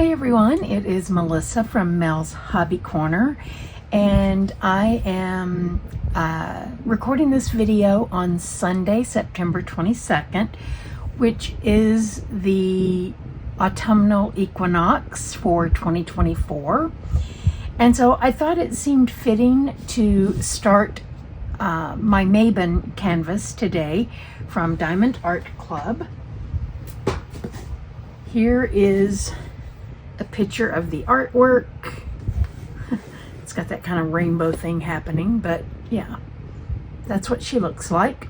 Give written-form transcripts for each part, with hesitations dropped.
Hey everyone, it is Melissa from Mel's Hobby Corner, and I am recording this video on Sunday, September 22nd, which is the Autumnal Equinox for 2024. And so I thought it seemed fitting to start my Mabon canvas today from Diamond Art Club. Here is a picture of the artwork. It's got that kind of rainbow thing happening, but yeah, that's what she looks like.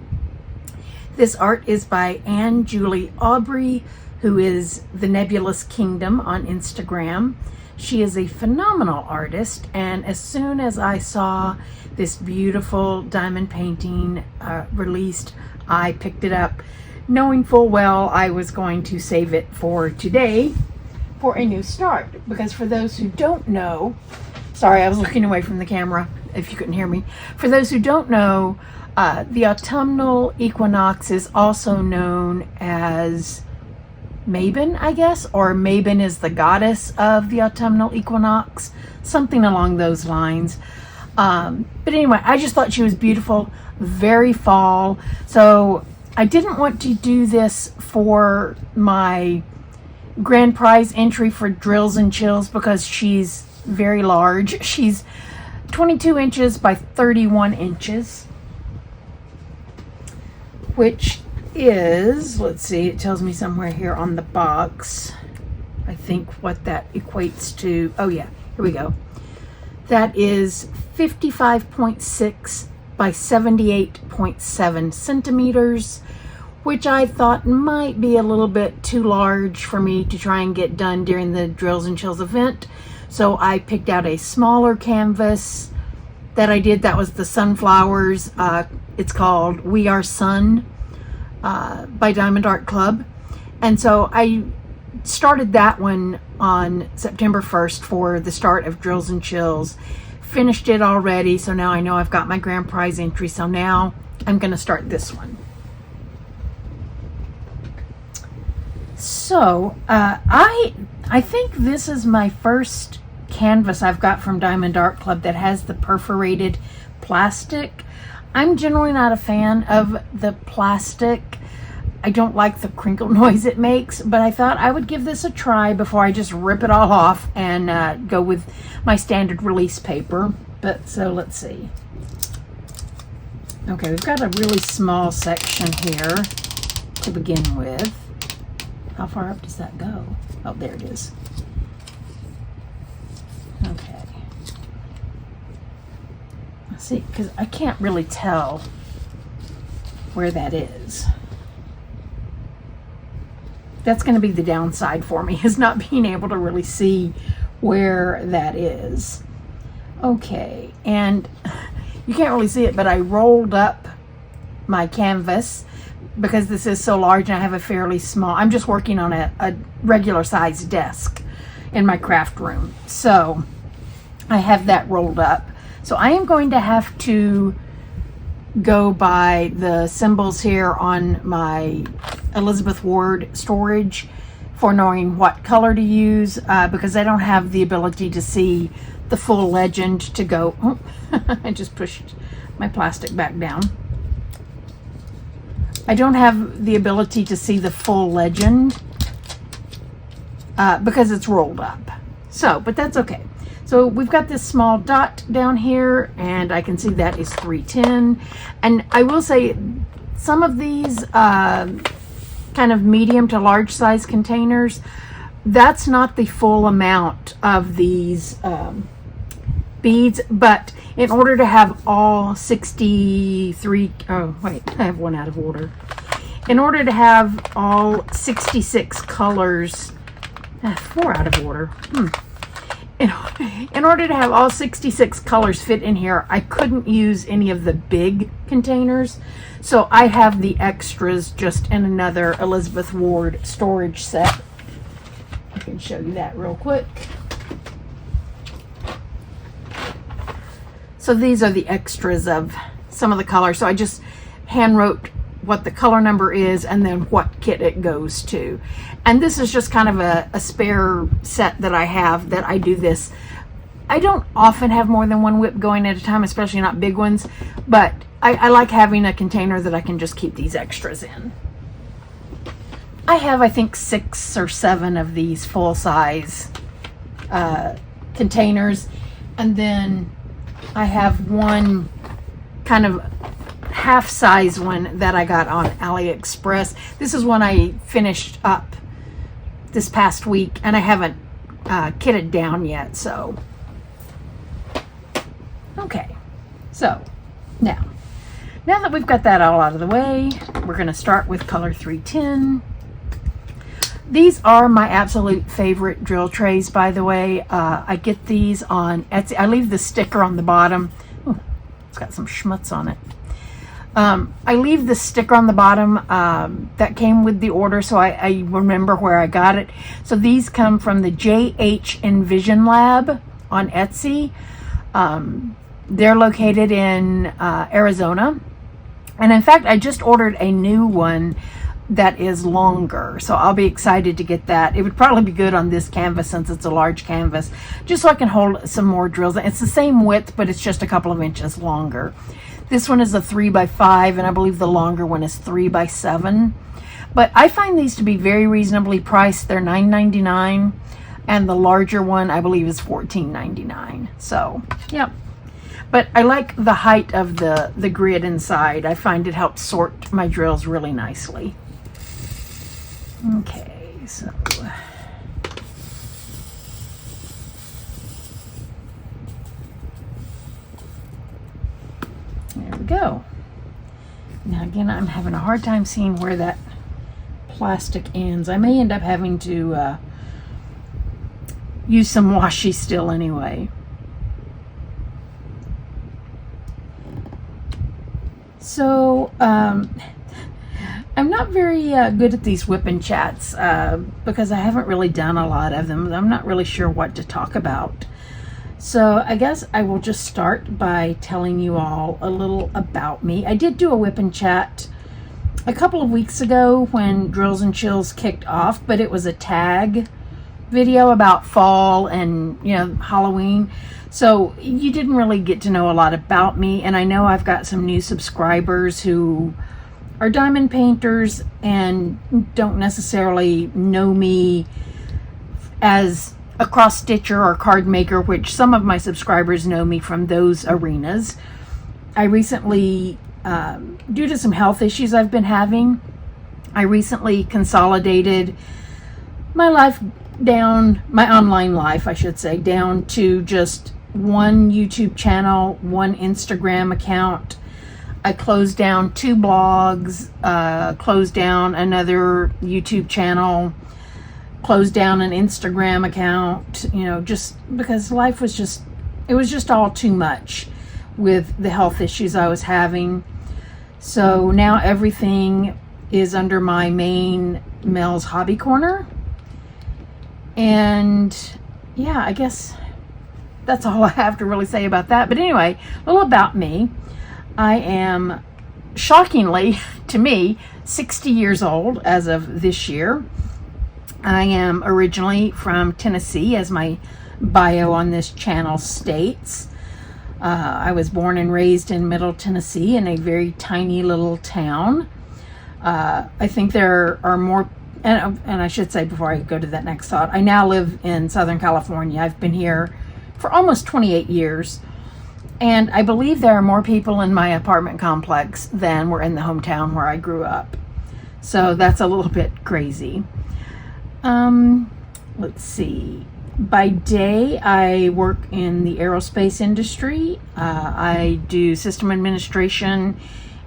This art is by Anne Julie Aubrey, who is the Nebulous Kingdom on Instagram. She is a phenomenal artist, and as soon as I saw this beautiful diamond painting released, I picked it up, knowing full well I was going to save it for today for a new start. Because for those who don't know, sorry, I was looking away from the camera if you couldn't hear me. For those who don't know, the Autumnal Equinox is also known as Mabon, I guess, or Mabon is the goddess of the Autumnal Equinox, something along those lines. But anyway, I just thought she was beautiful, very fall. So I didn't want to do this for my grand prize entry for Drills and Chills because she's very large. She's 22 inches by 31 inches, which is, let's see, it tells me somewhere here on the box, I think what that equates to. Oh yeah, here we go. That is 55.6 by 78.7 centimeters, which I thought might be a little bit too large for me to try and get done during the Drills and Chills event. So I picked out a smaller canvas that I did. That was the sunflowers. It's called We Are Sun by Diamond Art Club. And so I started that one on September 1st for the start of Drills and Chills. Finished it already, so now I know I've got my grand prize entry. So now I'm going to start this one. So I think this is my first canvas I've got from Diamond Art Club that has the perforated plastic. I'm generally not a fan of the plastic. I don't like the crinkle noise it makes, but I thought I would give this a try before I just rip it all off and go with my standard release paper. But so let's see. Okay, we've got a really small section here to begin with. How far up does that go? Oh, there it is. Okay. Let's see, because I can't really tell where that is. That's going to be the downside for me, is not being able to really see where that is. Okay, and you can't really see it, but I rolled up my canvas because this is so large and I have a fairly small, I'm just working on a regular size desk in my craft room. So I have that rolled up. So I am going to have to go by the symbols here on my Elizabeth Ward storage for knowing what color to use because I don't have the ability to see the full legend to go. Oh, I just pushed my plastic back down. I don't have the ability to see the full legend because it's rolled up. So, but that's okay. So we've got this small dot down here, and I can see that is 310. And I will say some of these kind of medium to large size containers, that's not the full amount of these beads, but in order to have all 63, oh wait, I have one out of order. In order to have all 66 colors, 4 out of order. In order to have all 66 colors fit in here, I couldn't use any of the big containers. So I have the extras just in another Elizabeth Ward storage set. I can show you that real quick. So these are the extras of some of the colors. So I just hand wrote what the color number is, and then what kit it goes to. And this is just kind of a spare set that I have that I do this. I don't often have more than one WIP going at a time, especially not big ones, but I like having a container that I can just keep these extras in. I have, I think, 6 or 7 of these full-size containers, and then I have one kind of half-size one that I got on AliExpress. This is one I finished up this past week, and I haven't kitted down yet, so. Okay, so now that we've got that all out of the way, we're going to start with color 310. These are my absolute favorite drill trays, by the way. I get these on Etsy. I leave the sticker on the bottom. Ooh, it's got some schmutz on it. I leave the sticker on the bottom that came with the order, so I remember where I got it. So these come from the JH Envision Lab on Etsy. They're located in Arizona. And in fact, I just ordered a new one that is longer, so I'll be excited to get that. It would probably be good on this canvas since it's a large canvas, just so I can hold some more drills. It's the same width, but it's just a couple of inches longer. This one is a 3x5, and I believe the longer one is 3x7. But I find these to be very reasonably priced. They're $9.99, and the larger one I believe is $14.99. So, yep. But I like the height of the grid inside. I find it helps sort my drills really nicely. Okay, so there we go. Now again, I'm having a hard time seeing where that plastic ends. I may end up having to use some washi still anyway. So, I'm not very good at these WIP and chats because I haven't really done a lot of them. I'm not really sure what to talk about. So I guess I will just start by telling you all a little about me. I did do a WIP and chat a couple of weeks ago when Drills and Chills kicked off, but it was a tag video about fall and, you know, Halloween. So you didn't really get to know a lot about me, and I know I've got some new subscribers who are diamond painters and don't necessarily know me as a cross stitcher or card maker, which some of my subscribers know me from those arenas. I recently, due to some health issues I've been having, I recently consolidated my life down, my online life, I should say, down to just one YouTube channel, one Instagram account. I closed down 2 blogs, closed down another YouTube channel, closed down an Instagram account, you know, just because life was just, it was just all too much with the health issues I was having. So now everything is under my main Mel's Hobby Corner. And yeah, I guess that's all I have to really say about that. But anyway, a little about me. I am, shockingly to me, 60 years old as of this year. I am originally from Tennessee, as my bio on this channel states. I was born and raised in Middle Tennessee in a very tiny little town. I think there are more, and I should say before I go to that next thought, I now live in Southern California. I've been here for almost 28 years. And I believe there are more people in my apartment complex than were in the hometown where I grew up. So that's a little bit crazy. Let's see. By day, I work in the aerospace industry. I do system administration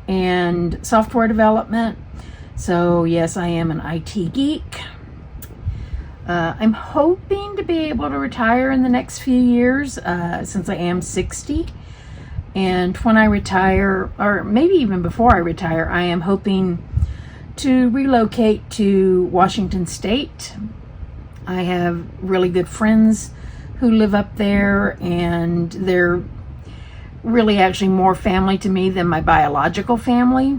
and software development. So yes, I am an IT geek. I'm hoping to be able to retire in the next few years, since I am 60. And when I retire, or maybe even before I retire, I am hoping to relocate to Washington State. I have really good friends who live up there, and they're really actually more family to me than my biological family.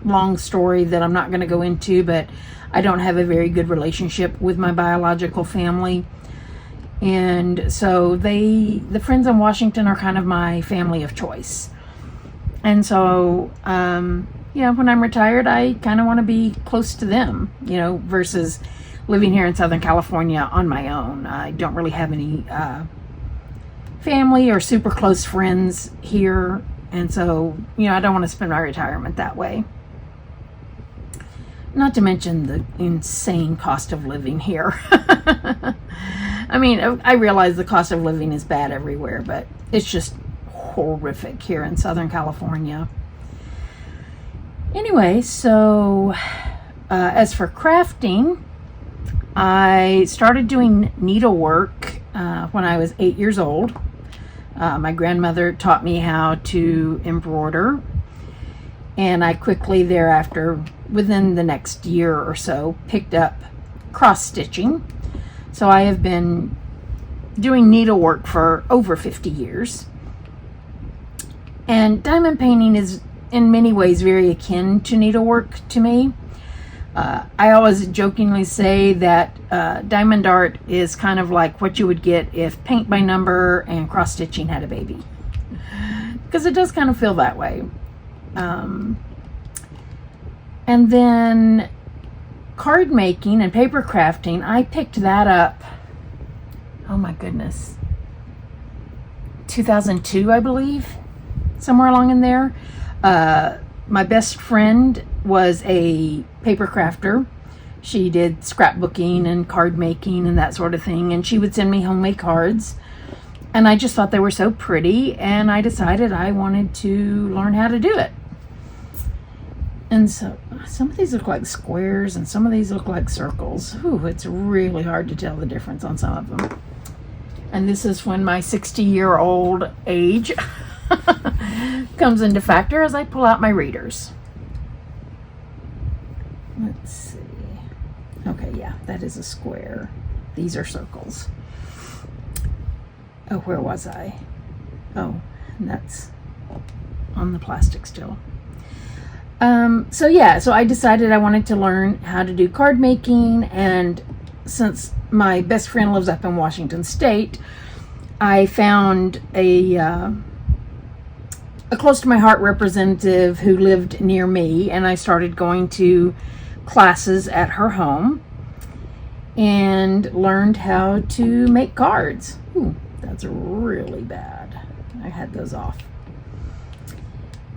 long story that I'm not going to go into, but I don't have a very good relationship with my biological family. And so the friends in Washington are kind of my family of choice. And so, when I'm retired, I kind of want to be close to them, versus living here in Southern California on my own. I don't really have any family or super close friends here. And so, I don't want to spend my retirement that way. Not to mention the insane cost of living here. I mean, I realize the cost of living is bad everywhere, but it's just horrific here in Southern California. Anyway, so as for crafting, I started doing needlework when I was 8 years old. My grandmother taught me how to embroider, and I quickly thereafter, within the next year or so, picked up cross-stitching. So I have been doing needlework for over 50 years. And diamond painting is in many ways very akin to needlework to me. I always jokingly say that diamond art is kind of like what you would get if paint by number and cross-stitching had a baby. Because it does kind of feel that way. And then card making and paper crafting, I picked that up, oh my goodness, 2002, I believe, somewhere along in there. My best friend was a paper crafter. She did scrapbooking and card making and that sort of thing, and she would send me homemade cards, and I just thought they were so pretty, and I decided I wanted to learn how to do it. And so some of these look like squares and some of these look like circles. Ooh, it's really hard to tell the difference on some of them. And this is when my 60-year-old age comes into factor as I pull out my readers. Let's see. Okay, yeah, that is a square. These are circles. Oh, where was I? Oh, and that's on the plastic still. So I decided I wanted to learn how to do card making, and since my best friend lives up in Washington State, I found a close to my heart representative who lived near me, and I started going to classes at her home and learned how to make cards. Ooh, that's really bad. I had those off.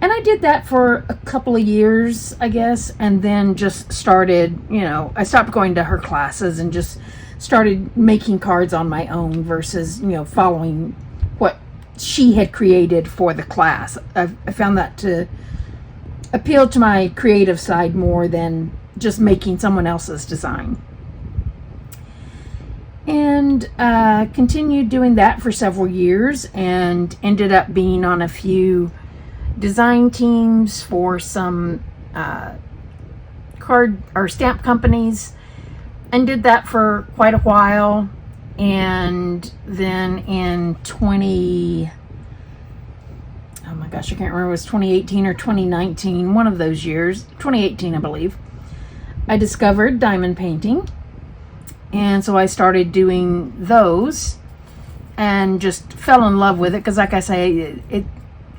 And I did that for a couple of years, I guess, and then just started, I stopped going to her classes and just started making cards on my own versus, following what she had created for the class. I found that to appeal to my creative side more than just making someone else's design. And continued doing that for several years and ended up being on a few design teams for some card or stamp companies, and did that for quite a while. And then in oh my gosh, I can't remember, it was 2018 or 2019, one of those years, 2018 I believe, I discovered diamond painting, and so I started doing those and just fell in love with it, because like I say,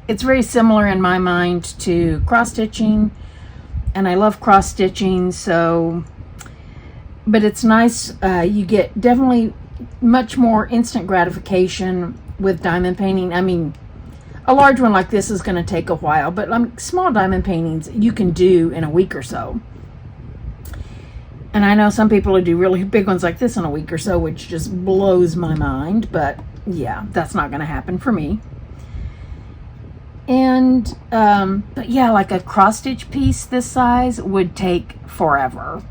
it's very similar in my mind to cross-stitching, and I love cross-stitching. So, but it's nice, you get definitely much more instant gratification with diamond painting. I mean, a large one like this is going to take a while, but small diamond paintings you can do in a week or so. And I know some people who do really big ones like this in a week or so, which just blows my mind, but yeah, that's not going to happen for me. And, but yeah, like a cross-stitch piece this size would take forever.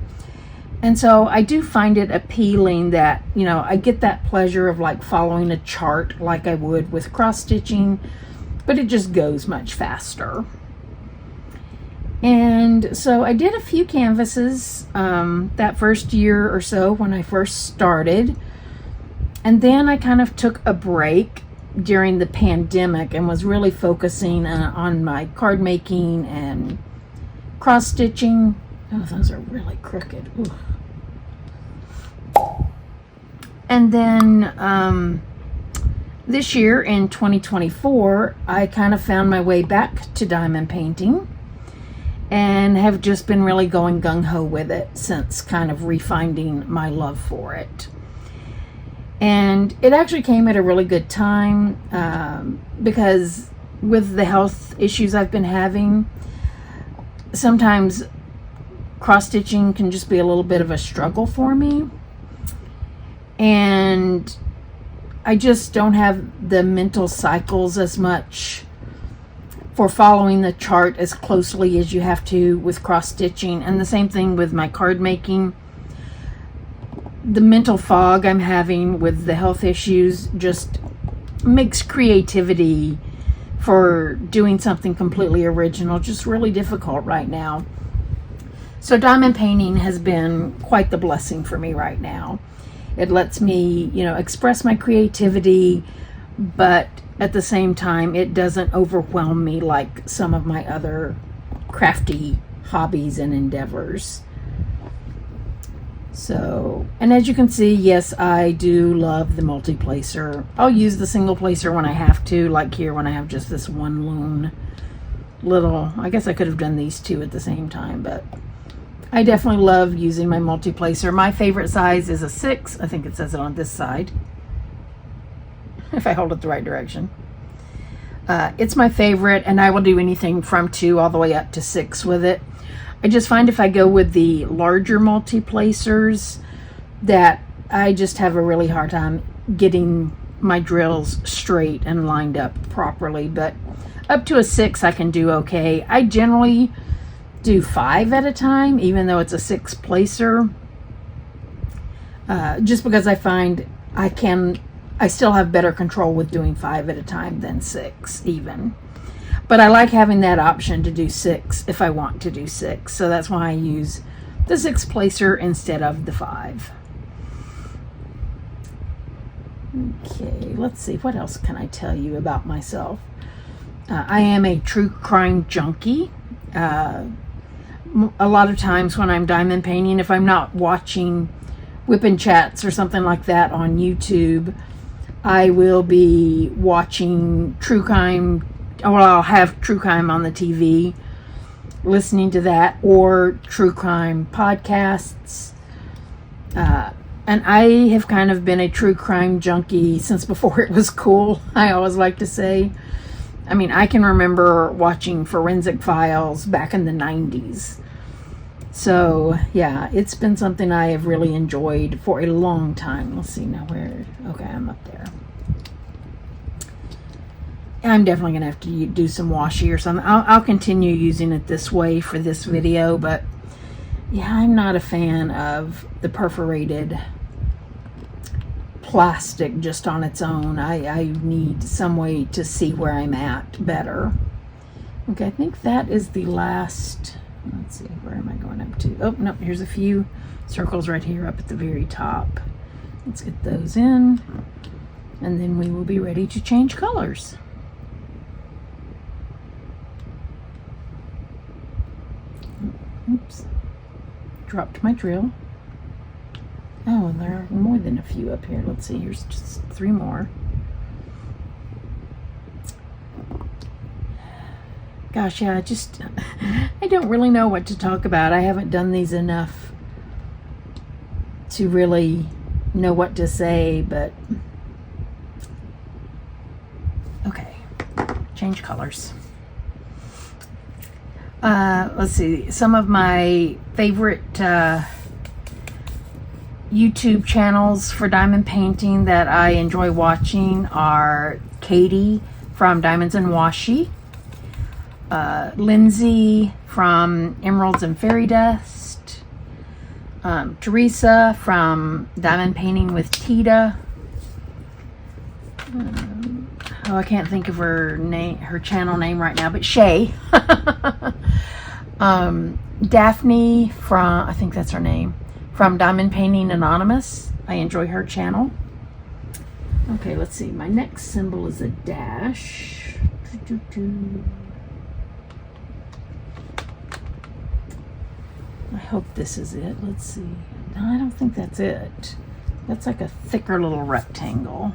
And so I do find it appealing that, I get that pleasure of like following a chart like I would with cross-stitching, but it just goes much faster. And so I did a few canvases that first year or so when I first started. And then I kind of took a break during the pandemic and was really focusing on my card making and cross stitching. Oh, those are really crooked. Ooh. And then this year in 2024, I kind of found my way back to diamond painting and have just been really going gung-ho with it since kind of refinding my love for it. And it actually came at a really good time because with the health issues I've been having, sometimes cross-stitching can just be a little bit of a struggle for me. And I just don't have the mental cycles as much for following the chart as closely as you have to with cross-stitching. And the same thing with my card making. The mental fog I'm having with the health issues just makes creativity for doing something completely original just really difficult right now. So diamond painting has been quite the blessing for me right now. It lets me, express my creativity, but at the same time, it doesn't overwhelm me like some of my other crafty hobbies and endeavors. So, and as you can see, yes, I do love the multi-placer. I'll use the single placer when I have to, like here when I have just this one loon little. I guess I could have done these two at the same time, but I definitely love using my multi-placer. My favorite size is a 6. I think it says it on this side, if I hold it the right direction. It's my favorite, and I will do anything from 2 all the way up to 6 with it. I just find if I go with the larger multi-placers that I just have a really hard time getting my drills straight and lined up properly. But up to a 6 I can do okay. I generally do 5 at a time, even though it's a 6 placer, just because I find I still have better control with doing 5 at a time than 6 even. But I like having that option to do 6 if I want to do 6. So that's why I use the 6 placer instead of the 5. Okay, let's see. What else can I tell you about myself? I am a true crime junkie. A lot of times when I'm diamond painting, if I'm not watching WIP and chats or something like that on YouTube, I will be watching true crime. Well, I'll have true crime on the TV, listening to that, or true crime podcasts. And I have kind of been a true crime junkie since before it was cool, I always like to say. I mean, I can remember watching Forensic Files back in the 90s. So, yeah, it's been something I have really enjoyed for a long time. Let's see now where... Okay, I'm up there. I'm definitely going to have to do some washi or something. I'll continue using it this way for this video, but yeah, I'm not a fan of the perforated plastic just on its own. I need some way to see where I'm at better. Okay, I think that is the last... Let's see, where am I going up to? Oh, no, here's a few circles right here up at the very top. Let's get those in, and then we will be ready to change colors. Oops, dropped my drill. Oh, and there are more than a few up here. Let's see, here's just 3 more. Gosh, yeah, I don't really know what to talk about. I haven't done these enough to really know what to say, but okay, change colors. Let's see, some of my favorite YouTube channels for diamond painting that I enjoy watching are Katie from Diamonds and Washi, Lindsay from Emeralds and Fairy Dust, Teresa from Diamond Painting with Tita. Oh, I can't think of her name, her channel name right now, but Shay. Daphne from, I think that's her name, from Diamond Painting Anonymous. I enjoy her channel. Okay, let's see. My next symbol is a dash. I hope this is it. Let's see. No, I don't think that's it. That's like a thicker little rectangle.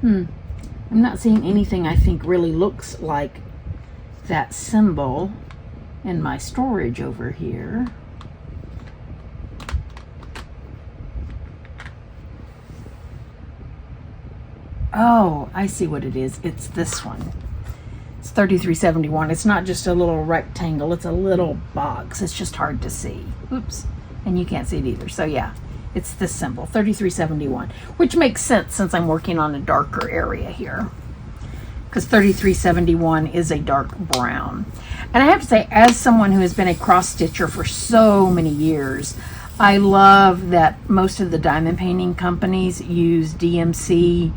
I'm not seeing anything I think really looks like that symbol in my storage over here. Oh, I see what it is. It's this one. It's 3371. It's not just a little rectangle. It's a little box. It's just hard to see. Oops. And you can't see it either. So yeah, it's this symbol, 3371, which makes sense since I'm working on a darker area here, because 3371 is a dark brown. And I have to say, as someone who has been a cross stitcher for so many years, I love that most of the diamond painting companies use DMC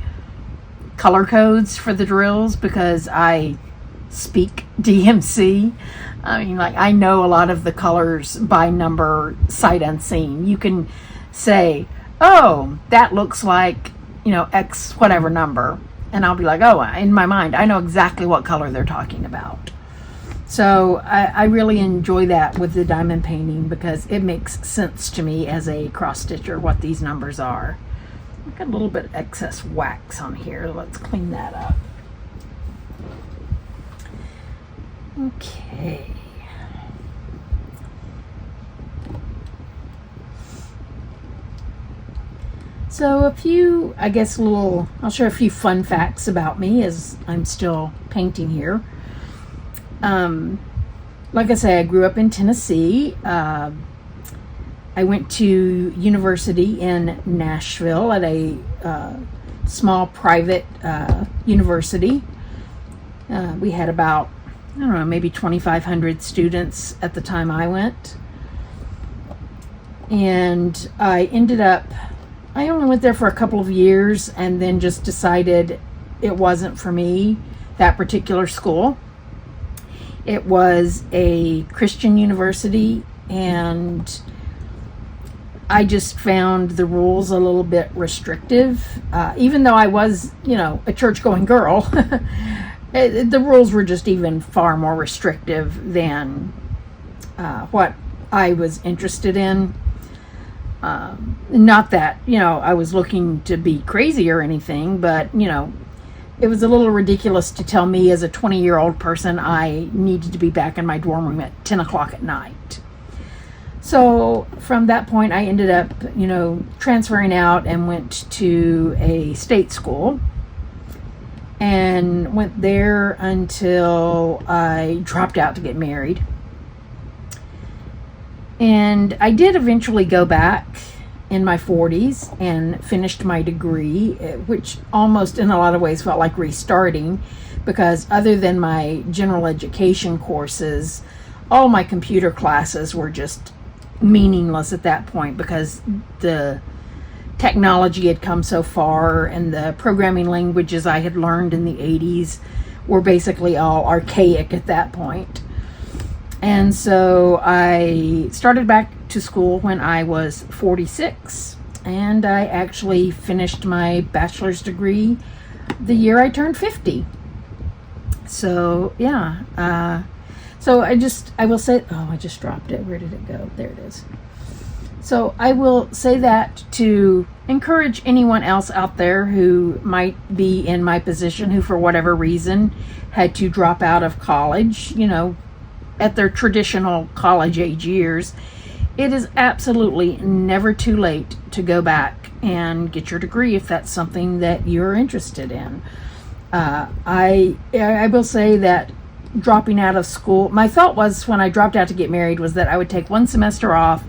color codes for the drills, because I speak DMC. I mean, like, I know a lot of the colors by number, sight unseen. You can say, oh, that looks like, you know, X whatever number. And I'll be like, oh, in my mind, I know exactly what color they're talking about. So I really enjoy that with the diamond painting, because it makes sense to me as a cross stitcher what these numbers are. I've got a little bit of excess wax on here. Let's clean that up. Okay. So a few, I guess, I'll share a few fun facts about me as I'm still painting here. Like I say, I grew up in Tennessee. I went to university in Nashville at a small private university. We had about, I don't know, maybe 2,500 students at the time I went. And I only went there for a couple of years and then just decided it wasn't for me, that particular school. It was a Christian university, and I just found the rules a little bit restrictive. Even though I was, you know, a church-going girl, the rules were just even far more restrictive than what I was interested in. Not that, you know, I was looking to be crazy or anything, but, you know, it was a little ridiculous to tell me as a 20-year-old person I needed to be back in my dorm room at 10 o'clock at night. So from that point, I ended up, you know, transferring out and went to a state school, and went there until I dropped out to get married. And I did eventually go back in my 40s and finished my degree, which almost in a lot of ways felt like restarting, because other than my general education courses, all my computer classes were just meaningless at that point, because the technology had come so far and the programming languages I had learned in the 80s were basically all archaic at that point. And so I started back to school when I was 46, and I actually finished my bachelor's degree the year I turned 50. So yeah, so I will say, oh, I just dropped it. Where did it go? There it is. So I will say that to encourage anyone else out there who might be in my position, who for whatever reason had to drop out of college, you know, at their traditional college age years. It is absolutely never too late to go back and get your degree if that's something that you're interested in. I will say that dropping out of school, my thought was when I dropped out to get married was that I would take one semester off,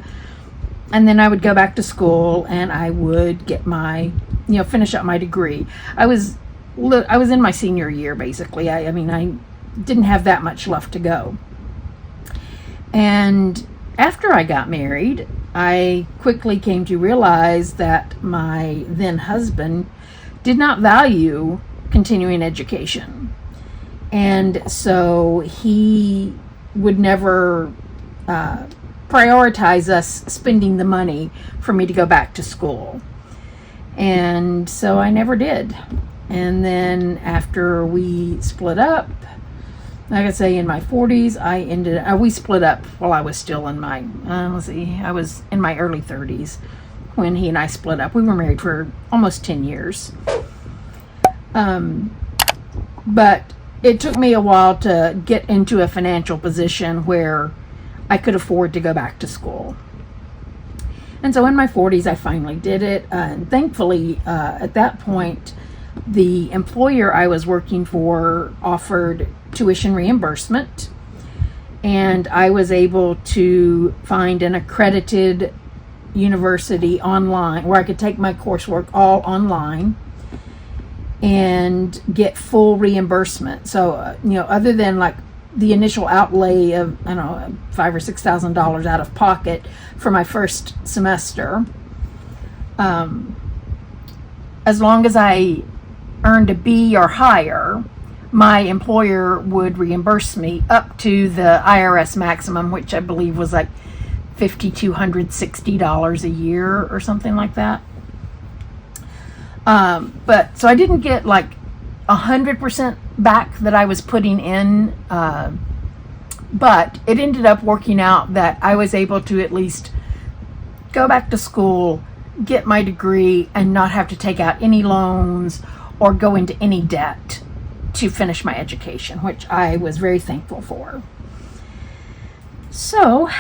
and then I would go back to school and I would get my, you know, finish up my degree. I was in my senior year, basically. I mean, I didn't have that much left to go. And after I got married, I quickly came to realize that my then husband did not value continuing education. And so he would never prioritize us spending the money for me to go back to school. And so I never did. And then after we split up, like I say, in my 40s, we split up while I was still in my, I was in my early 30s when he and I split up. We were married for almost 10 years. But it took me a while to get into a financial position where I could afford to go back to school. And so in my 40s, I finally did it. And thankfully, at that point, the employer I was working for offered tuition reimbursement. And I was able to find an accredited university online where I could take my coursework all online and get full reimbursement. So, other than like the initial outlay of, I don't know, $5,000 or $6,000 out of pocket for my first semester, as long as I earned a B or higher, my employer would reimburse me up to the IRS maximum, which I believe was like $5,260 a year or something like that. But so I didn't get like 100% back that I was putting in, but it ended up working out that I was able to at least go back to school, get my degree, and not have to take out any loans or go into any debt to finish my education, which I was very thankful for. So,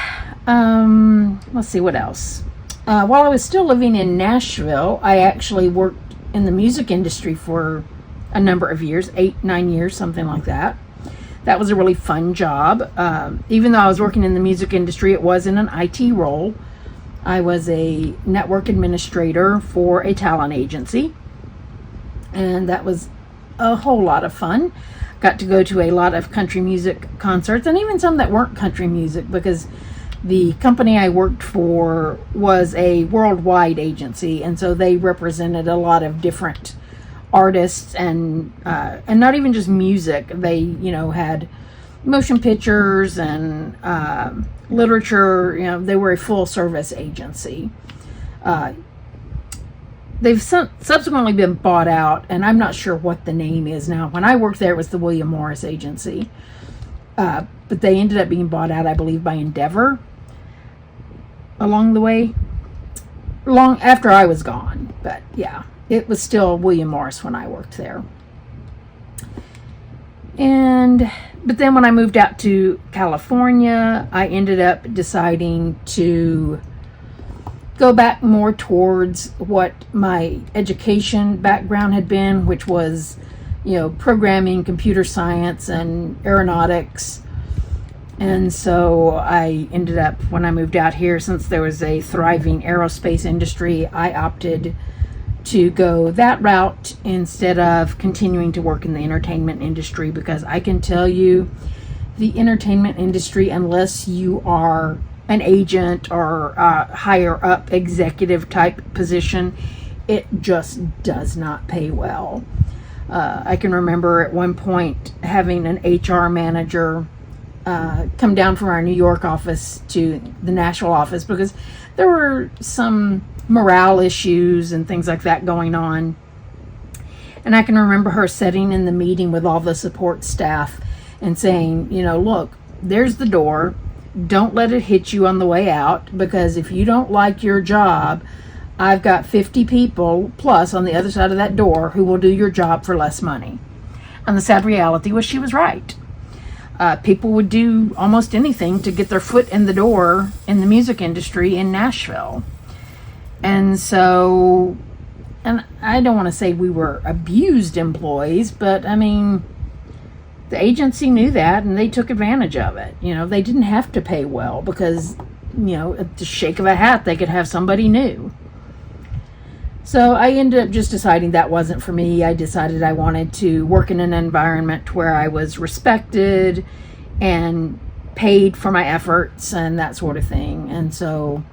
let's see what else. While I was still living in Nashville, I actually worked in the music industry for a number of years, 8-9 years, something like that. That was a really fun job. Even though I was working in the music industry, it was in an IT role. I was a network administrator for a talent agency, and that was a whole lot of fun. Got to go to a lot of country music concerts, and even some that weren't country music, because the company I worked for was a worldwide agency, and so they represented a lot of different artists, and not even just music. They, had motion pictures and literature. They were a full service agency. They've subsequently been bought out, and I'm not sure what the name is now. When I worked there, it was the William Morris Agency. But they ended up being bought out, I believe, by Endeavor along the way, long after I was gone. But yeah, it was still William Morris when I worked there. But then when I moved out to California, I ended up deciding to go back more towards what my education background had been, which was, programming, computer science, and aeronautics. And so I ended up, when I moved out here, since there was a thriving aerospace industry, I opted to go that route instead of continuing to work in the entertainment industry, because I can tell you, the entertainment industry, unless you are an agent or a higher up executive type position, it just does not pay well. I can remember at one point having an HR manager come down from our New York office to the Nashville office because there were some morale issues and things like that going on. And I can remember her sitting in the meeting with all the support staff and saying, look, there's the door. Don't let it hit you on the way out, because if you don't like your job, I've got 50 people plus on the other side of that door who will do your job for less money. And the sad reality was she was right. People would do almost anything to get their foot in the door in the music industry in Nashville. And so, and I don't want to say we were abused employees, but I mean, the agency knew that and they took advantage of it. They didn't have to pay well because, at the shake of a hat, they could have somebody new. So I ended up just deciding that wasn't for me. I decided I wanted to work in an environment where I was respected and paid for my efforts and that sort of thing. And so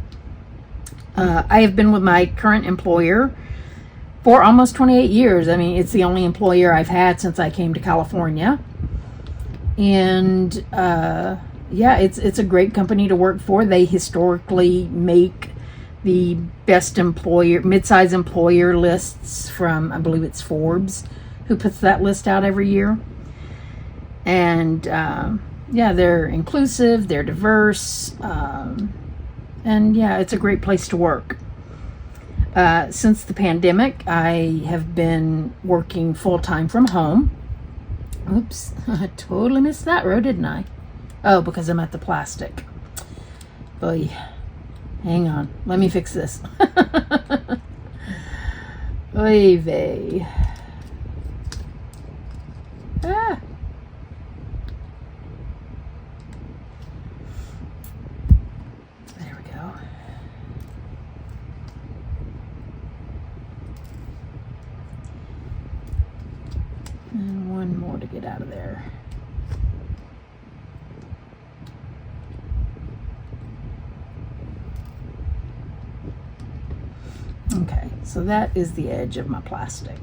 I have been with my current employer for almost 28 years. I mean, it's the only employer I've had since I came to California. And it's a great company to work for. They historically make the best employer, mid-size employer lists from, I believe it's Forbes, who puts that list out every year. And yeah, they're inclusive, they're diverse, and yeah, it's a great place to work. Since the pandemic, I have been working full-time from home. Oops, I totally missed that row, didn't I? Oh, because I'm at the plastic. Boy, hang on. Let me fix this. Oy vey. Ah. There we go. And one more to get out of there. Okay, so that is the edge of my plastic.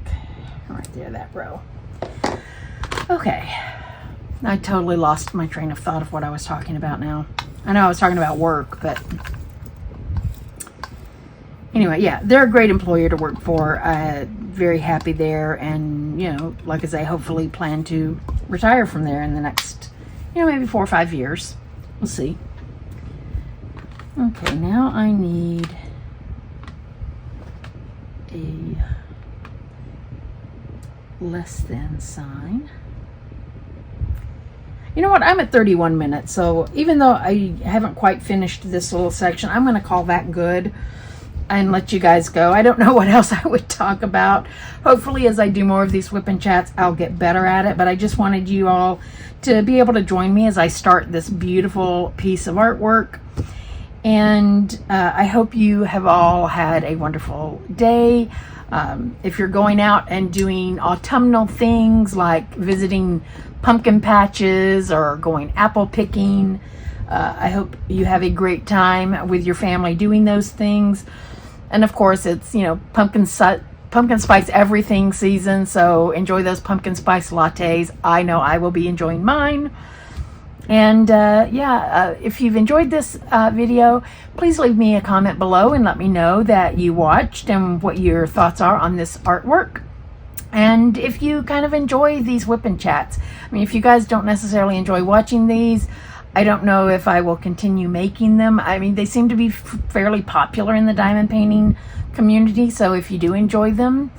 Right there, that row. Okay, I totally lost my train of thought of what I was talking about now. I know I was talking about work, but anyway, yeah, they're a great employer to work for. Very happy there, and, you know, like I say, hopefully plan to retire from there in the next, you know, maybe 4 or 5 years. We'll see. Okay, now I need a less than sign. You know what? I'm at 31 minutes, so even though I haven't quite finished this little section, I'm going to call that good and let you guys go. I don't know what else I would talk about. Hopefully, as I do more of these whip and chats, I'll get better at it, but I just wanted you all to be able to join me as I start this beautiful piece of artwork. And I hope you have all had a wonderful day. If you're going out and doing autumnal things like visiting pumpkin patches or going apple picking, I hope you have a great time with your family doing those things. And of course, it's, you know, pumpkin spice everything season, so enjoy those pumpkin spice lattes. I know I will be enjoying mine. And if you've enjoyed this video, please leave me a comment below and let me know that you watched and what your thoughts are on this artwork. And if you kind of enjoy these whip and chats, I mean, if you guys don't necessarily enjoy watching these, I don't know if I will continue making them. I mean, they seem to be fairly popular in the diamond painting community, so if you do enjoy them,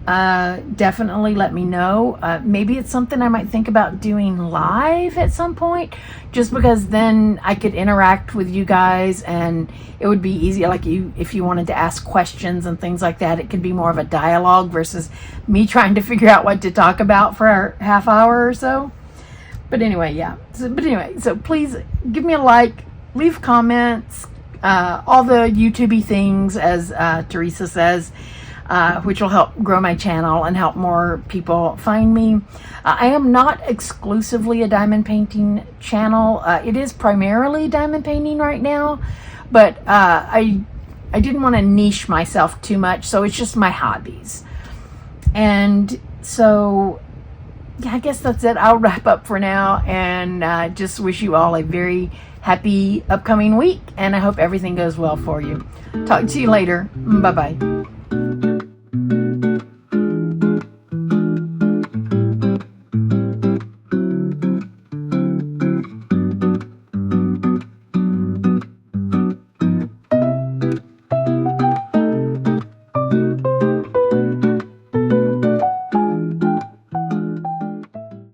definitely let me know. Maybe it's something I might think about doing live at some point, just because then I could interact with you guys and it would be easier. Like, if you wanted to ask questions and things like that, it could be more of a dialogue versus me trying to figure out what to talk about for a half hour or so. But anyway, yeah. So please give me a like, leave comments, all the YouTubey things, as Teresa says, which will help grow my channel and help more people find me. I am not exclusively a diamond painting channel. It is primarily diamond painting right now, but I didn't want to niche myself too much, so it's just my hobbies. And so, yeah, I guess that's it. I'll wrap up for now, and just wish you all a very happy upcoming week, and I hope everything goes well for you. Talk to you later. Bye-bye.